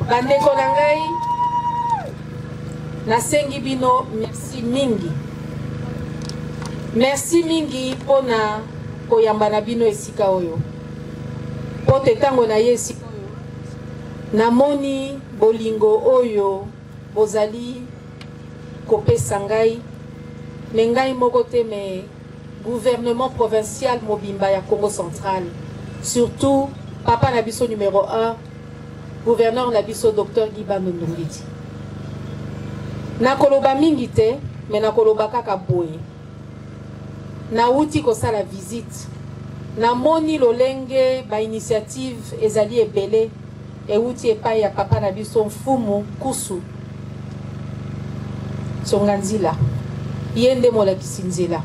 bandeko na ngai nasengi bino merci mingi pona koyamba na bino esika oyo po te tango na ye esika oyo namoni bolingo oyo bozali kopesa ngai me ngai moko te me gouvernement provincial mobimba ya Congo central, surtout papa na biso numéro 1 gouverneur na biso docteur Libano Ndongiti. Nakoloba mingi te me nakoloba kaka boye. Na uti kosala visite namoni lolenge ba initiative ezali ebele euti epai ya papa na biso mfumu kusu Songanzila yende molakisi nzela.